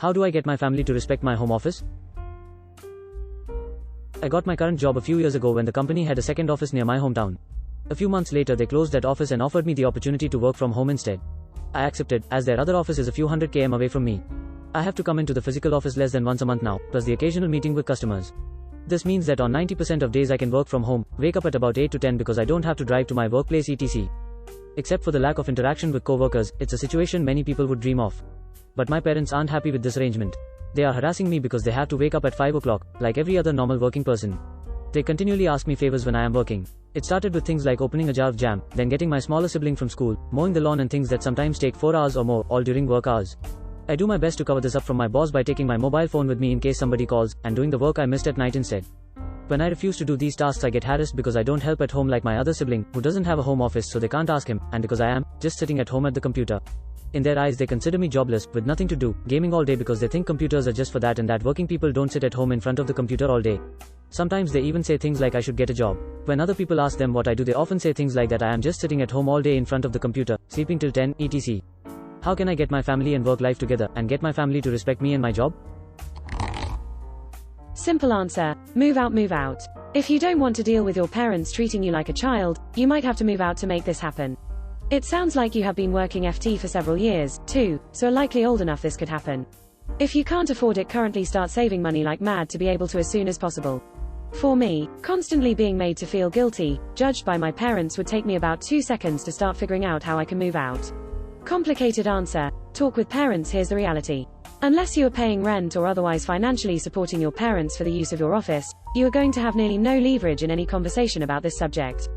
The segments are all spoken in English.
How do I get my family to respect my home office? I got my current job a few years ago when the company had a second office near my hometown. A few months later they closed that office and offered me the opportunity to work from home instead. I accepted, as their other office is a few hundred km away from me. I have to come into the physical office less than once a month now, plus the occasional meeting with customers. This means that on 90% of days I can work from home, wake up at about 8 to 10 because I don't have to drive to my workplace etc. Except for the lack of interaction with coworkers, it's a situation many people would dream of. But my parents aren't happy with this arrangement. They are harassing me because they have to wake up at 5 o'clock, like every other normal working person. They continually ask me favors when I am working. It started with things like opening a jar of jam, then getting my smaller sibling from school, mowing the lawn and things that sometimes take 4 hours or more, all during work hours. I do my best to cover this up from my boss by taking my mobile phone with me in case somebody calls, and doing the work I missed at night instead. When I refuse to do these tasks I get harassed because I don't help at home like my other sibling, who doesn't have a home office so they can't ask him, and because I am just sitting at home at the computer. In their eyes they consider me jobless, with nothing to do, gaming all day because they think computers are just for that and that working people don't sit at home in front of the computer all day. Sometimes they even say things like I should get a job. When other people ask them what I do they often say things like that I am just sitting at home all day in front of the computer, sleeping till 10, etc. How can I get my family and work life together, and get my family to respect me and my job? Simple answer: move out, move out. If you don't want to deal with your parents treating you like a child, you might have to move out to make this happen. It sounds like you have been working FT for several years, too, so are likely old enough this could happen. If you can't afford it currently, start saving money like mad to be able to as soon as possible. For me, constantly being made to feel guilty, judged by my parents would take me about 2 seconds to start figuring out how I can move out. Complicated answer: talk with parents. Here's the reality. Unless you are paying rent or otherwise financially supporting your parents for the use of your office, you are going to have nearly no leverage in any conversation about this subject.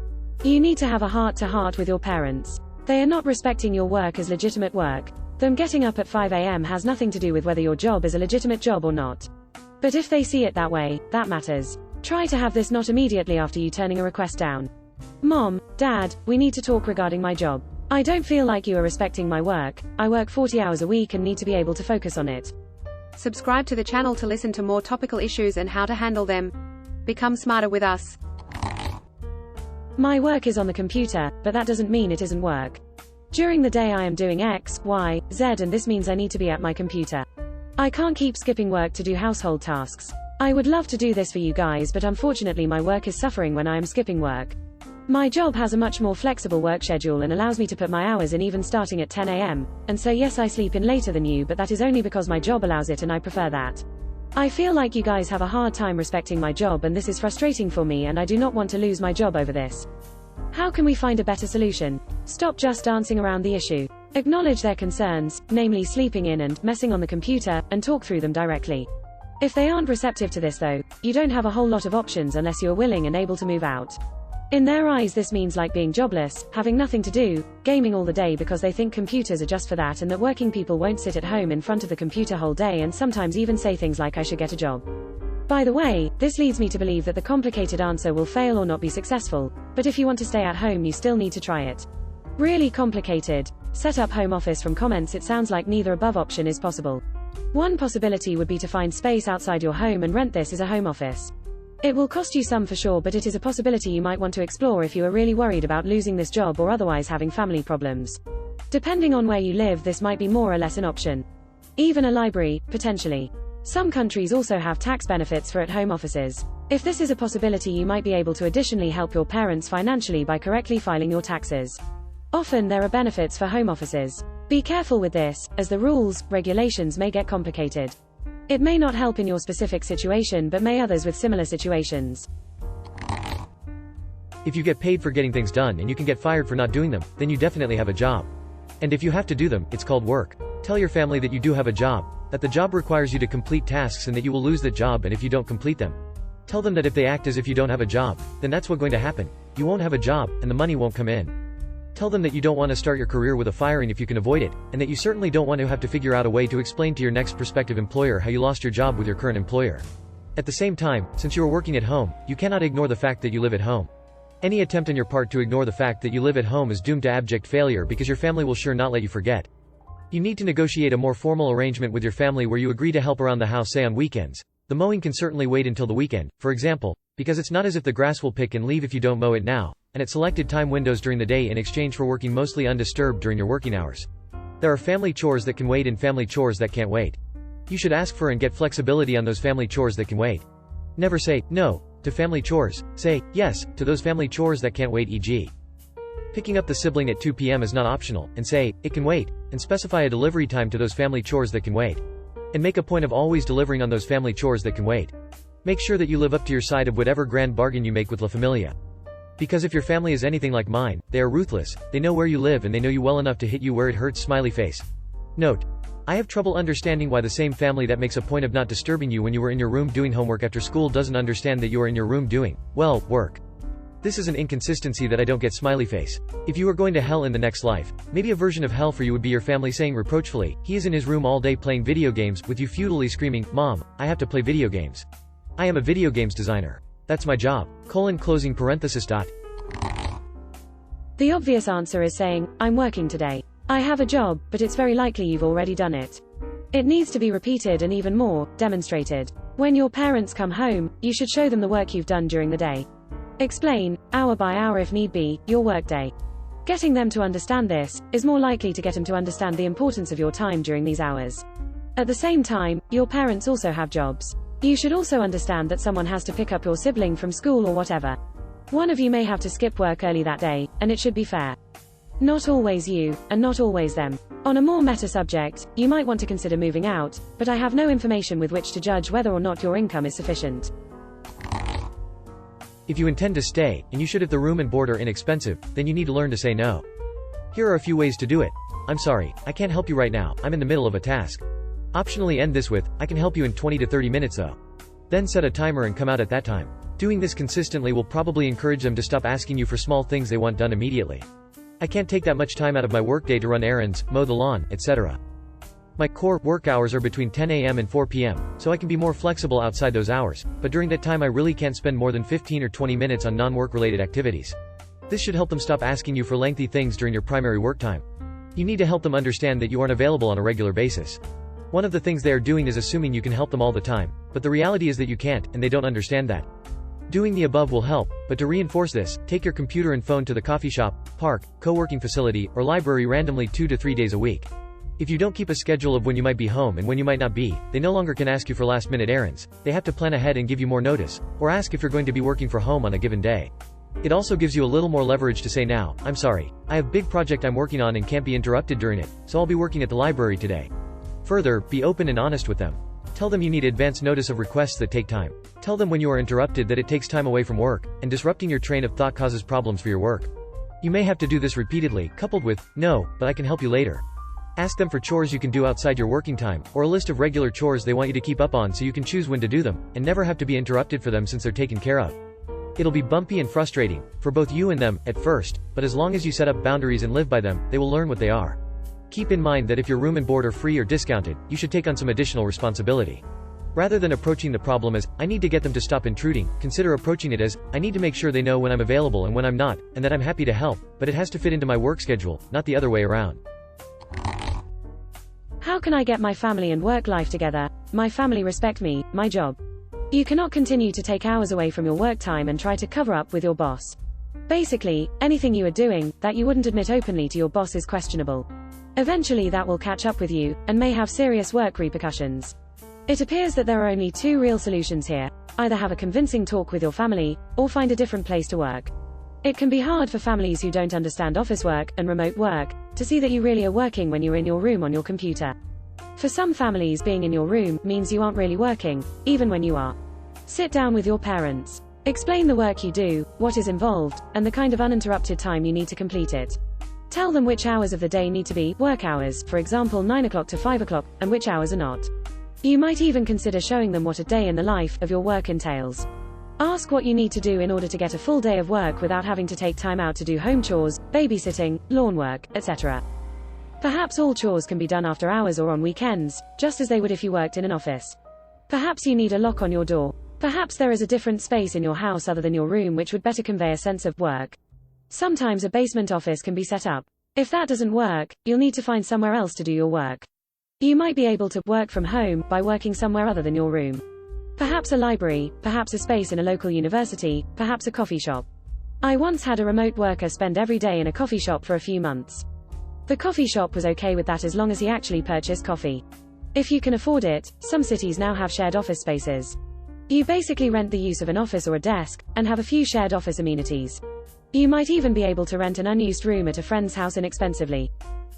You need to have a heart-to-heart with your parents. They are not respecting your work as legitimate work. Them getting up at 5 a.m. has nothing to do with whether your job is a legitimate job or not. But if they see it that way, that matters. Try to have this not immediately after you turning a request down. Mom, Dad, we need to talk regarding my job. I don't feel like you are respecting my work. I work 40 hours a week and need to be able to focus on it. Subscribe to the channel to listen to more topical issues and how to handle them. Become smarter with us. My work is on the computer, but that doesn't mean it isn't work. During the day I am doing X, Y, Z, and this means I need to be at my computer. I can't keep skipping work to do household tasks. I would love to do this for you guys, but unfortunately my work is suffering when I am skipping work. My job has a much more flexible work schedule and allows me to put my hours in even starting at 10 a.m. And so yes, I sleep in later than you, but that is only because my job allows it and I prefer that. I feel like you guys have a hard time respecting my job and this is frustrating for me and I do not want to lose my job over this. How can we find a better solution? Stop just dancing around the issue. Acknowledge their concerns, namely sleeping in and messing on the computer, and talk through them directly. If they aren't receptive to this though, you don't have a whole lot of options unless you are willing and able to move out. In their eyes this means like being jobless, having nothing to do, gaming all the day because they think computers are just for that and that working people won't sit at home in front of the computer whole day and sometimes even say things like I should get a job. By the way, this leads me to believe that the complicated answer will fail or not be successful, but if you want to stay at home you still need to try it. Really complicated. Set up home office. From comments it sounds like neither above option is possible. One possibility would be to find space outside your home and rent this as a home office. It will cost you some for sure, but it is a possibility you might want to explore if you are really worried about losing this job or otherwise having family problems. Depending on where you live this might be more or less an option. Even a library, potentially. Some countries also have tax benefits for at-home offices. If this is a possibility you might be able to additionally help your parents financially by correctly filing your taxes. Often there are benefits for home offices. Be careful with this, as the rules, regulations may get complicated. It may not help in your specific situation but may others with similar situations. If you get paid for getting things done and you can get fired for not doing them, then you definitely have a job. And if you have to do them, it's called work. Tell your family that you do have a job, that the job requires you to complete tasks and that you will lose that job and if you don't complete them. Tell them that if they act as if you don't have a job, then that's what's going to happen. You won't have a job, and the money won't come in. Tell them that you don't want to start your career with a firing if you can avoid it, and that you certainly don't want to have to figure out a way to explain to your next prospective employer how you lost your job with your current employer. At the same time, since you are working at home, you cannot ignore the fact that you live at home. Any attempt on your part to ignore the fact that you live at home is doomed to abject failure because your family will sure not let you forget. You need to negotiate a more formal arrangement with your family where you agree to help around the house, say on weekends. The mowing can certainly wait until the weekend, for example, because it's not as if the grass will pick and leave if you don't mow it now, and at selected time windows during the day in exchange for working mostly undisturbed during your working hours. There are family chores that can wait and family chores that can't wait. You should ask for and get flexibility on those family chores that can wait. Never say no to family chores. Say yes to those family chores that can't wait, e.g. picking up the sibling at 2 p.m. is not optional, and say, it can wait, and specify a delivery time to those family chores that can wait. And make a point of always delivering on those family chores that can wait. Make sure that you live up to your side of whatever grand bargain you make with La Familia. Because if your family is anything like mine, they are ruthless, they know where you live and they know you well enough to hit you where it hurts. Smiley face. Note: I have trouble understanding why the same family that makes a point of not disturbing you when you were in your room doing homework after school doesn't understand that you are in your room doing, well, work. This is an inconsistency that I don't get. Smiley face. If you are going to hell in the next life, maybe a version of hell for you would be your family saying reproachfully, he is in his room all day playing video games, with you futilely screaming, Mom, I have to play video games. I am a video games designer. That's my job. Closing parenthesis dot. The obvious answer is saying, I'm working today. I have a job, but it's very likely you've already done it. It needs to be repeated and even more, demonstrated. When your parents come home, you should show them the work you've done during the day. Explain, hour by hour if need be, your workday. Getting them to understand this is more likely to get them to understand the importance of your time during these hours. At the same time, your parents also have jobs. You should also understand that someone has to pick up your sibling from school or whatever. One of you may have to skip work early that day, and it should be fair. Not always you, and not always them. On a more meta subject, you might want to consider moving out, but I have no information with which to judge whether or not your income is sufficient. If you intend to stay, and you should if the room and board are inexpensive, then you need to learn to say no. Here are a few ways to do it. I'm sorry, I can't help you right now, I'm in the middle of a task. Optionally end this with, I can help you in 20 to 30 minutes though. Then set a timer and come out at that time. Doing this consistently will probably encourage them to stop asking you for small things they want done immediately. I can't take that much time out of my workday to run errands, mow the lawn, etc. My core work hours are between 10 a.m. and 4 p.m., so I can be more flexible outside those hours, but during that time I really can't spend more than 15 or 20 minutes on non-work related activities. This should help them stop asking you for lengthy things during your primary work time. You need to help them understand that you aren't available on a regular basis. One of the things they are doing is assuming you can help them all the time, but the reality is that you can't, and they don't understand that. Doing the above will help, but to reinforce this, take your computer and phone to the coffee shop, park, co-working facility, or library randomly 2 to 3 days a week. If you don't keep a schedule of when you might be home and when you might not be, they no longer can ask you for last-minute errands. They have to plan ahead and give you more notice, or ask if you're going to be working from home on a given day. It also gives you a little more leverage to say now, I'm sorry, I have big project I'm working on and can't be interrupted during it, so I'll be working at the library today. Further, be open and honest with them. Tell them you need advance notice of requests that take time. Tell them when you are interrupted that it takes time away from work, and disrupting your train of thought causes problems for your work. You may have to do this repeatedly, coupled with, no, but I can help you later. Ask them for chores you can do outside your working time, or a list of regular chores they want you to keep up on so you can choose when to do them, and never have to be interrupted for them since they're taken care of. It'll be bumpy and frustrating, for both you and them, at first, but as long as you set up boundaries and live by them, they will learn what they are. Keep in mind that if your room and board are free or discounted, you should take on some additional responsibility. Rather than approaching the problem as, I need to get them to stop intruding, consider approaching it as, I need to make sure they know when I'm available and when I'm not, and that I'm happy to help, but it has to fit into my work schedule, not the other way around. How can I get my family and work life together? My family respect me, my job. You cannot continue to take hours away from your work time and try to cover up with your boss. Basically, anything you are doing that you wouldn't admit openly to your boss is questionable. Eventually that will catch up with you, and may have serious work repercussions. It appears that there are only two real solutions here. Either have a convincing talk with your family, or find a different place to work. It can be hard for families who don't understand office work and remote work to see that you really are working when you're in your room on your computer. For some families, being in your room means you aren't really working, even when you are. Sit down with your parents. Explain the work you do, what is involved, and the kind of uninterrupted time you need to complete it. Tell them which hours of the day need to be work hours, for example 9 o'clock to 5 o'clock, and which hours are not. You might even consider showing them what a day in the life of your work entails. Ask what you need to do in order to get a full day of work without having to take time out to do home chores, babysitting, lawn work, etc. Perhaps all chores can be done after hours or on weekends, just as they would if you worked in an office. Perhaps you need a lock on your door. Perhaps there is a different space in your house other than your room which would better convey a sense of work. Sometimes a basement office can be set up. If that doesn't work, you'll need to find somewhere else to do your work. You might be able to work from home by working somewhere other than your room. Perhaps a library, perhaps a space in a local university, perhaps a coffee shop. I once had a remote worker spend every day in a coffee shop for a few months. The coffee shop was okay with that as long as he actually purchased coffee. If you can afford it, some cities now have shared office spaces. You basically rent the use of an office or a desk, and have a few shared office amenities. You might even be able to rent an unused room at a friend's house inexpensively.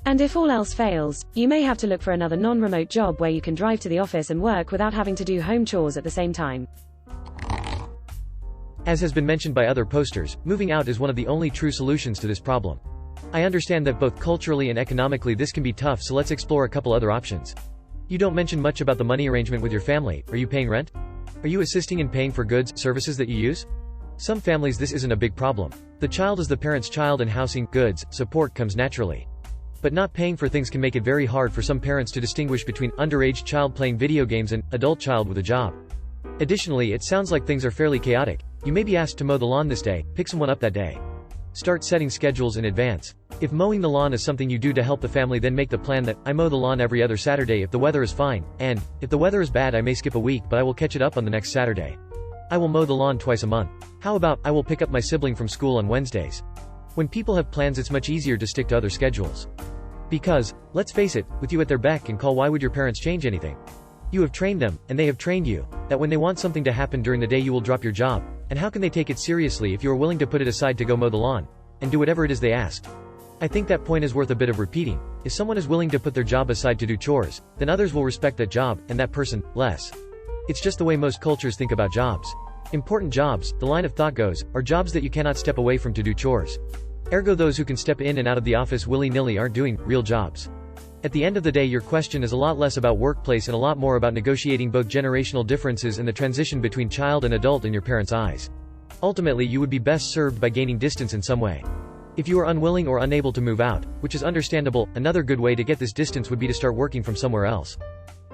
And if all else fails, you may have to look for another non-remote job where you can drive to the office and work without having to do home chores at the same time. As has been mentioned by other posters, moving out is one of the only true solutions to this problem. I understand that both culturally and economically this can be tough, so let's explore a couple other options. You don't mention much about the money arrangement with your family. Are you paying rent? Are you assisting in paying for goods, services that you use? Some families this isn't a big problem. The child is the parent's child and housing, goods, support comes naturally. But not paying for things can make it very hard for some parents to distinguish between underage child playing video games and adult child with a job. Additionally, it sounds like things are fairly chaotic. You may be asked to mow the lawn this day, pick someone up that day. Start setting schedules in advance. If mowing the lawn is something you do to help the family, then make the plan that, I mow the lawn every other Saturday if the weather is fine, and, if the weather is bad I may skip a week but I will catch it up on the next Saturday. I will mow the lawn twice a month. How about, I will pick up my sibling from school on Wednesdays. When people have plans it's much easier to stick to other schedules. Because, let's face it, with you at their beck and call, why would your parents change anything? You have trained them, and they have trained you, that when they want something to happen during the day you will drop your job, and how can they take it seriously if you are willing to put it aside to go mow the lawn, and do whatever it is they ask? I think that point is worth a bit of repeating. If someone is willing to put their job aside to do chores, then others will respect that job, and that person, less. It's just the way most cultures think about jobs. Important jobs, the line of thought goes, are jobs that you cannot step away from to do chores. Ergo those who can step in and out of the office willy-nilly aren't doing real jobs. At the end of the day your question is a lot less about workplace and a lot more about negotiating both generational differences and the transition between child and adult in your parents' eyes. Ultimately you would be best served by gaining distance in some way. If you are unwilling or unable to move out, which is understandable, another good way to get this distance would be to start working from somewhere else.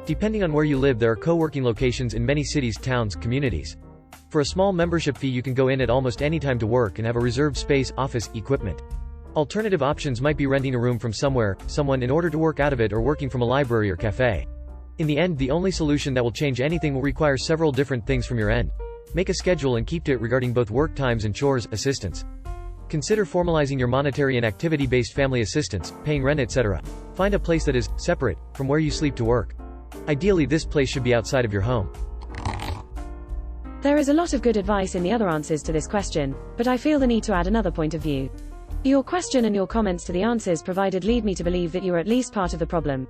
Depending on where you live there are co-working locations in many cities, towns, communities. For a small membership fee you can go in at almost any time to work and have a reserved space, office, equipment. Alternative options might be renting a room from someone in order to work out of it, or working from a library or cafe. In the end the only solution that will change anything will require several different things from your end. Make a schedule and keep to it regarding both work times and chores, assistance. Consider formalizing your monetary and activity-based family assistance, paying rent, etc. Find a place that is separate from where you sleep to work. Ideally this place should be outside of your home. There is a lot of good advice in the other answers to this question, but I feel the need to add another point of view. Your question and your comments to the answers provided lead me to believe that you are at least part of the problem.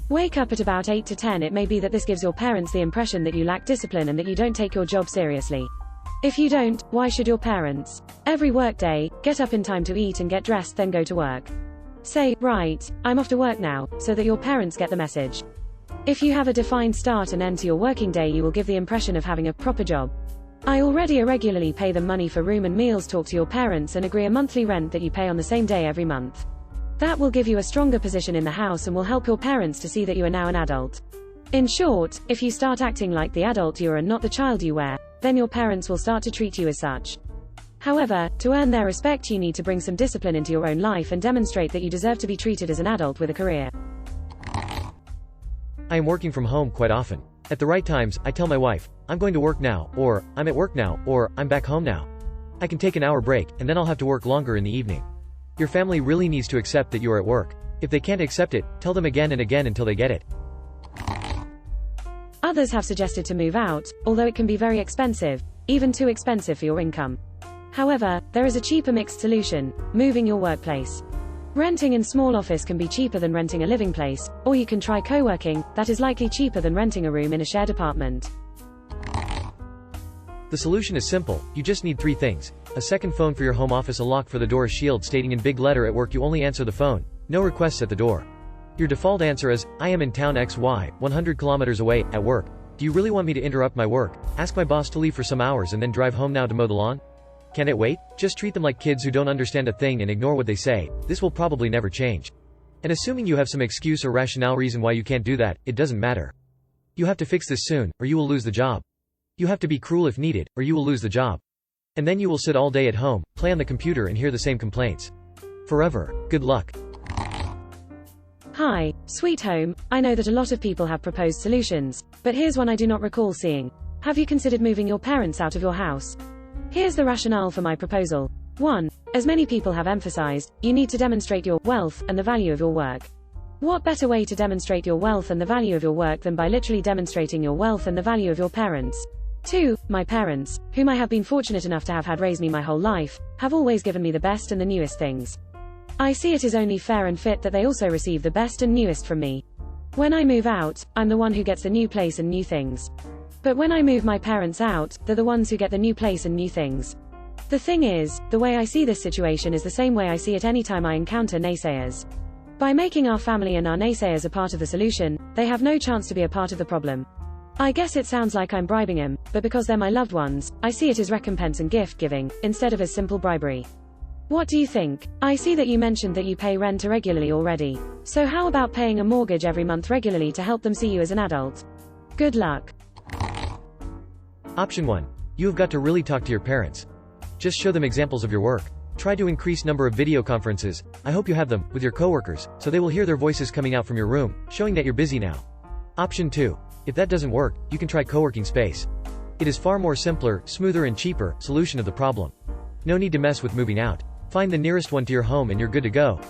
Wake up at about 8 to 10. It may be that this gives your parents the impression that you lack discipline and that you don't take your job seriously. If you don't, why should your parents? Every workday, get up in time to eat and get dressed, then go to work. Say, right, I'm off to work now, so that your parents get the message. If you have a defined start and end to your working day you will give the impression of having a proper job. I already irregularly pay them money for room and meals. Talk to your parents and agree a monthly rent that you pay on the same day every month. That will give you a stronger position in the house and will help your parents to see that you are now an adult. In short, if you start acting like the adult you are and not the child you were, then your parents will start to treat you as such. However, to earn their respect you need to bring some discipline into your own life and demonstrate that you deserve to be treated as an adult with a career. I am working from home quite often. At the right times, I tell my wife, I'm going to work now, or, I'm at work now, or, I'm back home now. I can take an hour break, and then I'll have to work longer in the evening. Your family really needs to accept that you are at work. If they can't accept it, tell them again and again until they get it. Others have suggested to move out, although it can be very expensive, even too expensive for your income. However, there is a cheaper mixed solution: moving your workplace. Renting in small office can be cheaper than renting a living place, or you can try co-working, that is likely cheaper than renting a room in a shared apartment. The solution is simple, you just need 3 things. A second phone for your home office, a lock for the door, a shield stating in big letter at work you only answer the phone, no requests at the door. Your default answer is, I am in town XY, 100 kilometers away, at work. Do you really want me to interrupt my work? Ask my boss to leave for some hours and then drive home now to mow the lawn? Can it wait? Just treat them like kids who don't understand a thing and ignore what they say. This will probably never change. And assuming you have some excuse or rationale reason why you can't do that, it doesn't matter. You have to fix this soon, or you will lose the job. You have to be cruel if needed, or you will lose the job. And then you will sit all day at home, play on the computer and hear the same complaints. Forever. Good luck. Hi, sweet home, I know that a lot of people have proposed solutions, but here's one I do not recall seeing. Have you considered moving your parents out of your house? Here's the rationale for my proposal. 1. As many people have emphasized, you need to demonstrate your wealth and the value of your work. What better way to demonstrate your wealth and the value of your work than by literally demonstrating your wealth and the value of your parents? 2. My parents, whom I have been fortunate enough to have had raise me my whole life, have always given me the best and the newest things. I see it is only fair and fit that they also receive the best and newest from me. When I move out, I'm the one who gets the new place and new things. But when I move my parents out, they're the ones who get the new place and new things. The thing is, the way I see this situation is the same way I see it anytime I encounter naysayers. By making our family and our naysayers a part of the solution, they have no chance to be a part of the problem. I guess it sounds like I'm bribing them, but because they're my loved ones, I see it as recompense and gift giving, instead of as simple bribery. What do you think? I see that you mentioned that you pay rent irregularly already. So how about paying a mortgage every month regularly to help them see you as an adult? Good luck. Option 1. You have got to really talk to your parents. Just show them examples of your work. Try to increase number of video conferences, I hope you have them, with your coworkers, so they will hear their voices coming out from your room, showing that you're busy now. Option 2. If that doesn't work, you can try co-working space. It is far more simpler, smoother and cheaper solution of the problem. No need to mess with moving out. Find the nearest one to your home and you're good to go.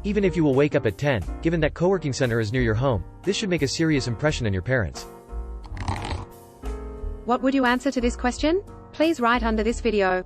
Even if you will wake up at 10, given that co-working center is near your home, this should make a serious impression on your parents. What would you answer to this question? Please write under this video.